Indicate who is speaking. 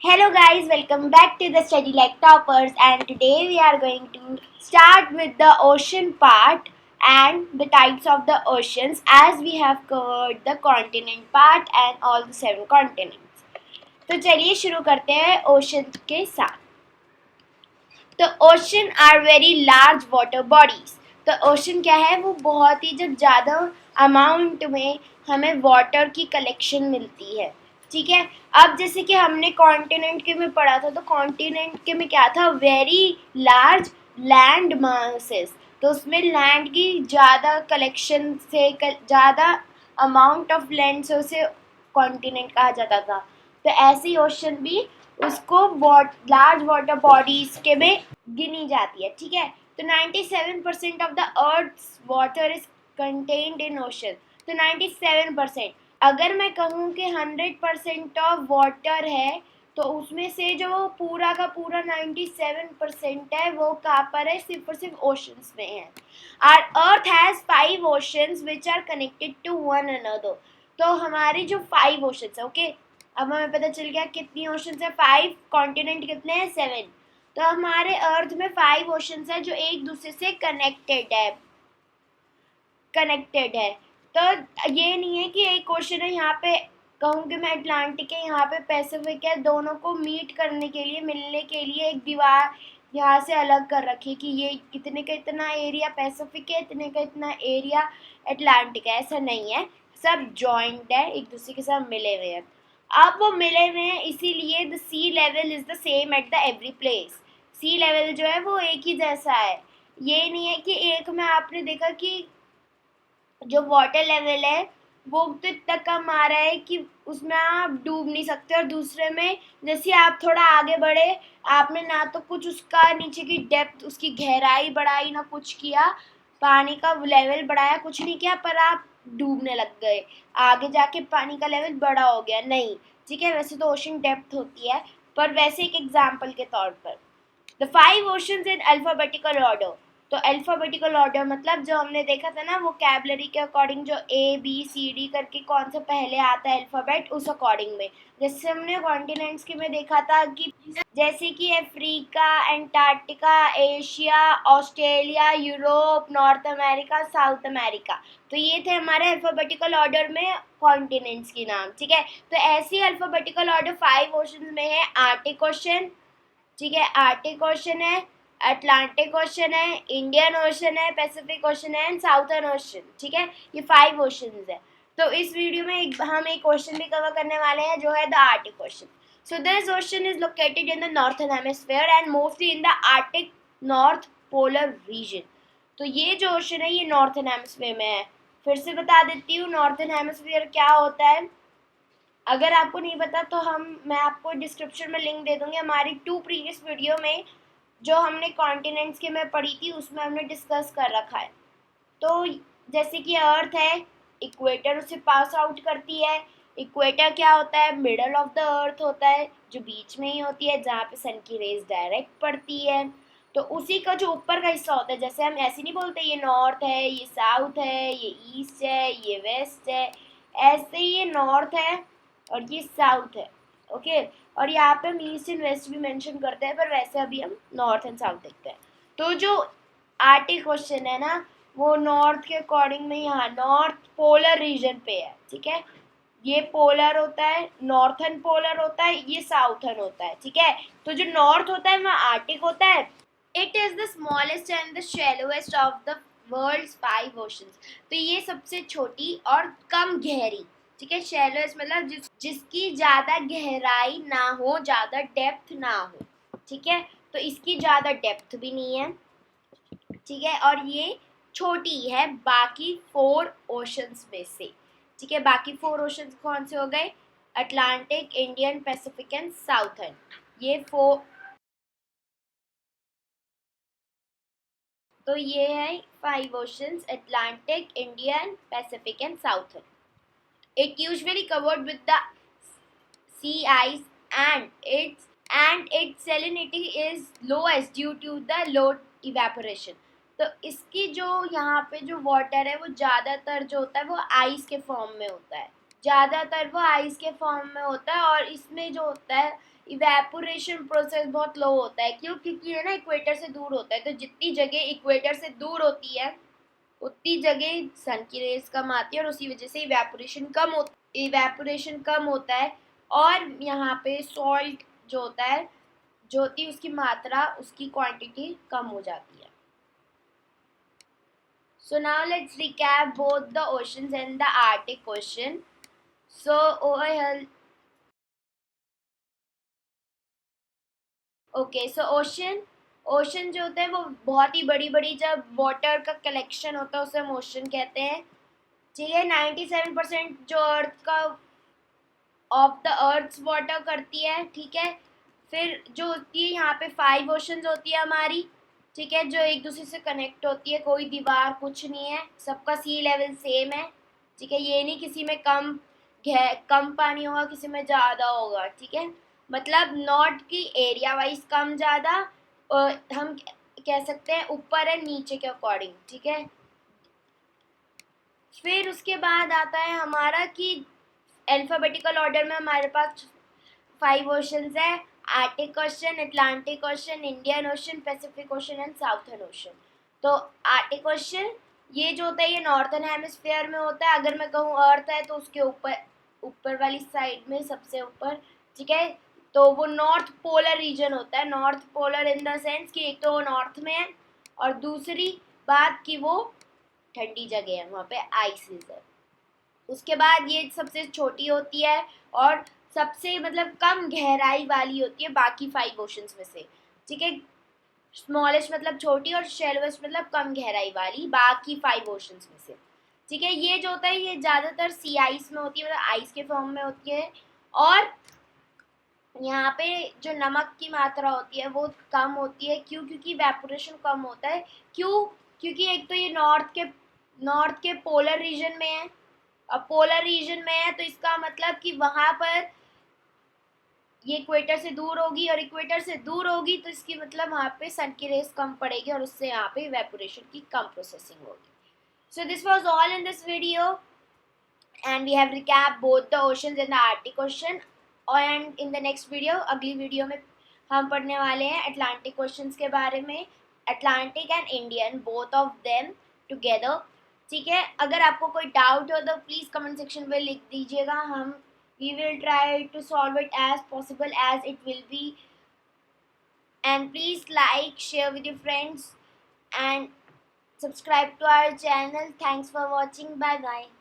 Speaker 1: Hello guys, welcome back to the Study Like Toppers, and today we are going to start with the ocean part and the types of the oceans as we have covered the continent part and all the 7 continents. तो चलिए शुरू करते हैं ocean के साथ. तो ocean are very large water bodies. तो ocean क्या है, वो बहुत ही जब ज़्यादा अमाउंट में हमें वाटर की कलेक्शन मिलती है. ठीक है. अब जैसे कि हमने कॉन्टिनेंट के में पढ़ा था, तो कॉन्टिनेंट के में क्या था, वेरी लार्ज लैंड मासेस. तो उसमें लैंड की ज़्यादा कलेक्शन से ज़्यादा अमाउंट ऑफ लैंड से उसे कॉन्टिनेंट कहा जाता था. तो ऐसे ही ओशन भी उसको लार्ज वाटर बॉडीज के में गिनी जाती है. ठीक है. तो 97% of the earth's water is contained in ocean. तो 97%. अगर मैं कहूँ कि 100% ऑफ वाटर है, तो उसमें से जो पूरा का पूरा 97% है वो कहाँ पर है, सिर्फ और सिर्फ ओशंस में है. Our earth has 5 oceans which are connected to one another. तो हमारी जो 5 ओशंस है, ओके, अब हमें पता चल गया कितनी ओशंस है, 5. कॉन्टिनेंट कितने हैं, 7. तो हमारे अर्थ में 5 ओशंस है जो एक दूसरे से कनेक्टेड है. तो ये नहीं है कि एक ओशन है, यहाँ पे कहूँ कि मैं अटलांटिक है, यहाँ पे पैसिफिक है, दोनों को मीट करने के लिए, मिलने के लिए एक दीवार यहाँ से अलग कर रखी कि ये कितने का इतना एरिया पैसिफिक है, इतने का इतना एरिया अटलांटिक है. ऐसा नहीं है, सब जॉइंट है, एक दूसरे के साथ मिले हुए हैं. अब वो मिले हुए हैं इसीलिए the sea level is the same at the every place. Sea level जो है वो एक ही जैसा है. ये नहीं है कि एक में आपने देखा कि जो वाटर लेवल है वो तो इतना कम आ रहा है कि उसमें आप डूब नहीं सकते, और दूसरे में जैसे आप थोड़ा आगे बढ़े, आपने ना तो कुछ उसका नीचे की डेप्थ, उसकी गहराई बढ़ाई, ना कुछ किया, पानी का लेवल बढ़ाया, कुछ नहीं किया, पर आप डूबने लग गए. आगे जाके पानी का लेवल बड़ा हो गया, नहीं. ठीक है. वैसे तो ओशन डेप्थ होती है, पर वैसे एक एग्जाम्पल के तौर पर the 5 oceans in alphabetical order. तो अल्फाबेटिकल ऑर्डर मतलब जो हमने देखा था ना, वो कैबलरी के अकॉर्डिंग जो ABCD करके कौन सा पहले आता है अल्फ़ाबेट, उस अकॉर्डिंग में. जैसे हमने कॉन्टिनेंट्स के में देखा था कि जैसे कि Africa, Antarctica, Asia, Australia, Europe, north America, south America. तो ये थे हमारे अल्फ़ाबेटिकल ऑर्डर में कॉन्टिनेंट्स के नाम. ठीक है. तो ऐसे अल्फ़ाबेटिकल ऑर्डर 5 ओशन में है. आर्टिक ओशन, ठीक है, आर्टिक ओशन है, अटलांटिक ओशन है, इंडियन ओशन है, पैसिफिक ओशन है एंड साउथर्न ओशन. ठीक है. ये 5 ओशंस है. तो इस वीडियो में हम एक क्वेश्चन भी कवर करने वाले हैं जो है the Arctic ocean. So this ocean is located in the northern hemisphere and mostly in the Arctic north polar region. तो ये जो ओशन है ये नॉर्थर्न हेमिस्फीयर में है. फिर से बता देती हूँ नॉर्थर्न हेमिस्फीयर क्या होता है. अगर आपको नहीं पता तो मैं आपको डिस्क्रिप्शन में लिंक दे दूँगी. हमारी 2 प्रीवियस वीडियो में जो हमने कॉन्टिनेंट्स के में पढ़ी थी उसमें हमने डिस्कस कर रखा है. तो जैसे कि अर्थ है, इक्वेटर उसे पास आउट करती है. इक्वेटर क्या होता है, मिडल ऑफ द अर्थ होता है, जो बीच में ही होती है जहाँ पे सन की रेज डायरेक्ट पड़ती है. तो उसी का जो ऊपर का हिस्सा होता है, जैसे हम ऐसे नहीं बोलते ये नॉर्थ है, ये साउथ है, ये ईस्ट है, ये वेस्ट है, ऐसे ही ये नॉर्थ है और ये साउथ है. ओके. और यहाँ पे हम ईस्ट एंड वेस्ट भी मेंशन करते हैं, पर वैसे अभी हम नॉर्थ एंड साउथ देखते हैं. तो जो आर्टिक क्वेश्चन है ना, वो नॉर्थ के अकॉर्डिंग में यहाँ नॉर्थ पोलर रीजन पे है. ठीक है. ये पोलर होता है, नॉर्थर्न पोलर होता है, ये साउथर्न होता है. ठीक है. तो जो नॉर्थ होता है वहाँ आर्टिक होता है. It is the smallest and the shallowest of the world's 5 oceans. तो ये सबसे छोटी और कम गहरी. ठीक है. शैलोएस्ट मतलब जिसकी ज़्यादा गहराई ना हो, ज़्यादा डेप्थ ना हो. ठीक है. तो इसकी ज़्यादा डेप्थ भी नहीं है. ठीक है. और ये छोटी है बाकी 4 ओशंस में से. ठीक है. बाकी 4 ओशंस कौन से हो गए, Atlantic, Indian, Pacific and southern. ये 4. तो ये है 5 oceans, Atlantic, Indian, Pacific and southern. It usually covered with the sea ice and its salinity is lowest due to the low evaporation. तो इसकी जो यहाँ पे जो वाटर है वो ज़्यादातर जो होता है वो आइस के फॉर्म में होता है. ज़्यादातर वो आइस के फॉर्म में होता है. और इसमें जो होता है इवेपोरेशन प्रोसेस बहुत लो होता है। क्यों? क्योंकि है ना इक्वेटर से दूर होता है, तो जितनी जगह इक्वेटर से दूर होती है उतनी जगह सन की रेज कम आती है और उसी वजह से इवेपोरेशन कम होता है और यहाँ पे सॉल्ट जो होता है, जो होती है उसकी मात्रा, उसकी क्वांटिटी कम हो जाती है। So now let's recap both the oceans and the Arctic Ocean. So over here, okay so ocean जो होता है वो बहुत ही बड़ी बड़ी जब वाटर का कलेक्शन होता है उसे हम ओशन कहते हैं। ठीक है, 97% जो अर्थ का ऑफ द अर्थ वाटर करती है। ठीक है, फिर जो होती है यहाँ पे 5 ओशंस होती है हमारी। ठीक है, जो एक दूसरे से कनेक्ट होती है, कोई दीवार कुछ नहीं है, सबका सी लेवल सेम है। ठीक है, ये नहीं किसी में कम पानी होगा, किसी में ज़्यादा होगा। ठीक है, मतलब नॉट की एरिया वाइज कम ज़्यादा, हम कह सकते हैं ऊपर है नीचे के अकॉर्डिंग। ठीक है, फिर उसके बाद आता है हमारा कि अल्फ़ाबेटिकल ऑर्डर में हमारे पास 5 ओशंस है, Arctic ocean, Atlantic ocean, Indian ocean, Pacific ocean and southern ocean. तो आर्टिक ओशन ये जो होता है ये नॉर्थन हेमिस्फीयर में होता है। अगर मैं कहूँ अर्थ है तो उसके ऊपर ऊपर वाली साइड में सबसे ऊपर। ठीक है, तो वो नॉर्थ पोलर रीजन होता है। North polar in the sense कि एक तो वो नॉर्थ में है और दूसरी बात कि वो ठंडी जगह है, वहाँ पे आइसेस है। उसके बाद ये सबसे छोटी होती है और सबसे मतलब कम गहराई वाली होती है बाकी 5 ओशंस में से। ठीक है, स्मॉलेस्ट मतलब छोटी और शेलोवेस्ट मतलब कम गहराई वाली बाकी 5 ओशंस में से। ठीक है, ये जो होता है ये ज़्यादातर सी आइस में होती है, मतलब आइस के फॉर्म में होती है। और यहाँ पे जो नमक की मात्रा होती है वो कम होती है। क्यों? क्योंकि वेपोरेशन कम होता है। क्यों? क्योंकि एक तो ये नॉर्थ के पोलर रीजन में है। अब पोलर रीजन में है तो इसका मतलब कि वहाँ पर ये इक्वेटर से दूर होगी और इक्वेटर से दूर होगी तो इसकी मतलब वहाँ पे सन की रेस कम पड़ेगी और उससे यहाँ पे इवेपोरेशन की कम प्रोसेसिंग होगी। So this was all in this video and we have recap both the oceans and the Arctic Ocean. And in the next video, अगली वीडियो में हम पढ़ने वाले हैं अटलांटिक ओशंस के बारे में, Atlantic and Indian both of them together. ठीक है, अगर आपको कोई डाउट हो तो प्लीज़ कमेंट सेक्शन में लिख दीजिएगा। हम we will try to solve it as possible as it will be. And please like, share with your friends and subscribe to our channel. Thanks for watching. Bye bye.